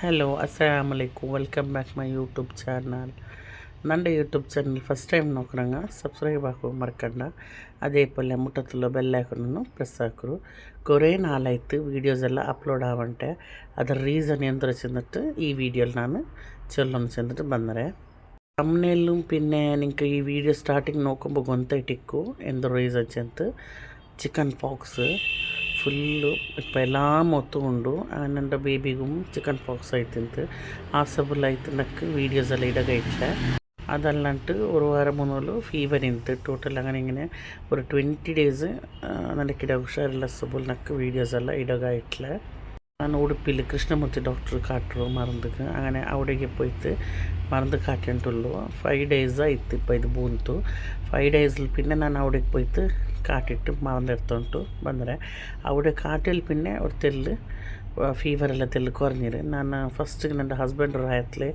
Hello ಅಸ್ಸಲಾಮಲೈಕುಮ್ welcome back my YouTube channel. ನನ್ನ YouTube channel first time ನೋಡ್ಕೊಂಡಂಗ subscribe ಹಾಕೋ ಮರ್ಕಂಡ ಅದೇ ಪಲ್ಯ ಮುಟ್ಟത്തുള്ള ಬೆಲ್ಲೈಕನನ್ನು ಪ್ರೆಸ್ ಹಾಕರು. കുറേ നാളായിട്ട് വീഡിയോസ് എല്ലാം അപ്ലോഡ് ആവണ്ടേ. ಅದರ ರೀಸನ್ ಎಂದ್ರೆ ചെന്നിട്ട് ഈ വീഡിയോയിൽ ನಾನು ചൊല്ലൊന്ന് ചെന്നിട്ട് ಬಂದರೆ ತಮ್ನೇലും പിന്നെ നിങ്ങൾക്ക് ഈ വീഡിയോ സ്റ്റാർട്ടിങ് നോക്കുമ്പോൾ ಗೊತ್ತಾಯ್ತಿಕ್ಕು എന്ത് ರೀಸನ್ ചെന്ന് ಚಿಕನ್ ಪಾಕ್ಸ್ ಫುಲ್ಲು ಇಪ್ಪ ಎಲ್ಲ ಮೊತ್ತ ಉಂಡು ನನ್ನ ಬೇಬಿಗೂ ಚಿಕನ್ ಪಾಕ್ಸ್ ಆಯ್ತಿಂತು ಆಸಬಲ್ ಆಯ್ತು ನಕ್ಕು വീഡിയോസ് എല്ലാം ഇടകയിട്ടില്ല. അതല്ലാണ്ട് ഒരു വാരം മൂന്നോളു ഫീവർ ഉണ്ട് ടോട്ടൽ അങ്ങനെ ഇങ്ങനെ ഒരു 20 ഡേയ്സ് ನನക്കിಡ ಹುಷಾರಿಲ್ಲ ಸಬಲ್ ನಕ್ಕು വീഡിയോസ് എല്ലാം ഇടകയിട്ടില്ല. ನಾನು ಉಡುಪಿಲಿ ಕೃಷ್ಣಮೂರ್ತಿ ಡಾಕ್ಟ್ರು ಕಾಟ್ರು ಮರಂದಕ್ಕೆ അങ്ങനെ അവിടേക്ക് പോയിട്ട് മരുന്ന് കാട്ടിട്ടുള്ളൂ. 5 ഡേയ്സ് ആയിತ್ತು ഇപ്പോൾ ಇದು ಬಂತು. 5 ಡೇയ്സിൽ പിന്നെ ನಾನು അവിടേക്ക് പോയിട്ട് കാട്ടിട്ട് മരുന്ന് എടുത്തോണ്ട് ಬಂದರೆ അവിടെ കാട്ടിൽ പിന്നെ ഒരു തെല്ല് ಫೀವರೆಲ್ಲ ತೆಲ್ಲು ಕೊರഞ്ഞിರು. ನಾನು ಫಸ್ಟಿಗೆ ನನ್ನ ಹಸ್ಬೆಂಡ್ ರಾಯತ್ಲೆ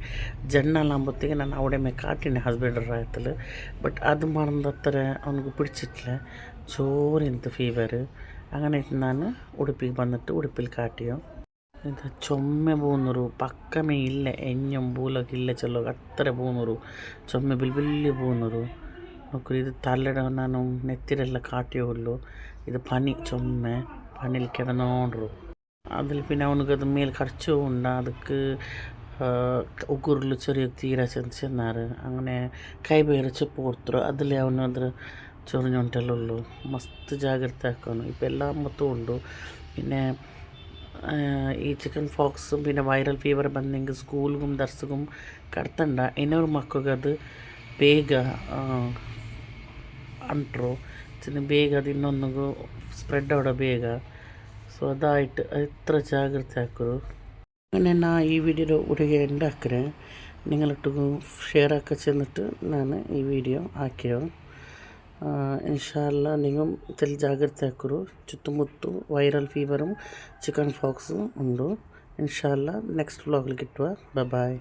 ಜಣ್ಣಾಲಾಂಬತ್ತಿಗೆ ನಾನು അവിടെ ಮೇ ಕಾಟಿನಿ ಹಸ್ಬೆಂಡ್ ರಾಯತ್ತಲು. ಬಟ್ ಅದು ಮರಂದು ಹತ್ತಿರ ಅವನಿಗೆ പിടിച്ചിട്ടില്ല, ചോറിന്ത് ഫീവർ. അങ്ങനെ ನಾನು ಉಡುಪಿಗೆ ಬಂದಿಟ್ಟು ಉಡುಪಿಲಿ ಕಾಟಿಯೋ ಇದು ചുമ പോകുന്നൊരു പക്കമേ ഇല്ല എഞ്ഞും പൂലൊക്കെ ഇല്ല ചെല്ലോക അത്ര പോകുന്നൊരു ചുമ ബിൽബില്ലി പോകുന്നൊരു നോക്കൂ. ഇത് തലയുടെ ನಾನು നെത്തിരെല്ലാം കാട്ടിയുള്ളൂ. ഇത് പനി ചുമ പനിയിൽ കിടന്നോണ്ടു. അതിൽ പിന്നെ അവനക്കത് മേൽ കടച്ചു ഉണ്ട്. ಅದಕ್ಕೆ ಉಗುರ್ಲು ചെറിയ തീര ചെന്നാറ് അങ്ങനെ കൈ ಬೇರೆ പോർത്തರು. അതിൽ അവനದ್ರ ചൊറിഞ്ഞോണ്ടെല്ലുള്ളൂ. മസ്ത് ജാഗ്രത ആക്കണം. ഇപ്പം എല്ലാം മൊത്തം ഉണ്ട്. പിന്നെ ഈ ചിക്കൻ ഫോക്സും പിന്നെ ವೈರಲ್ ಫೀವರ್ ಬಂದಂಗೆ ಸ್ಕೂಲ್ಗೂ ದರ್ಸ್ಗೂ ಕಡ್ತಂಡ ಇನ್ನೊರು ಮಕ್ಕಳಿಗೆ ಅದು ಬೇಗ ಅಂಟ್ರು ಬೇಗ ಅದು ಇನ್ನೊಂದಿಗೂ ಸ್ಪ್ರೆಡ್ ಆವಡ ಬೇಗ. ಸೊ ಅದಾയിട്ട് എത്ര ജാഗ്രത ആക്കರು. അങ്ങനെ ഞാൻ ഈ വീഡിയോ ഉടനെ ഉണ്ടാക്കറേ നിങ്ങളിട്ടു ഷെയർ ആക്കി ചെന്നിട്ട് ഞാൻ ഈ വീഡിയോ ആക്കിയോ. ഇൻഷാല്ല നിങ്ങൾ ഇതിൽ ജാഗ്രത ആക്കರು. ചുറ്റുമുത്തു ವೈರಲ್ ಫೀವറും ചിക്കൻ ഫോക്സും ഉണ്ട്. ഇൻഷാല്ല നെക്സ്റ്റ് വ്ളോഗിൽ കിട്ടുക. ബൈ.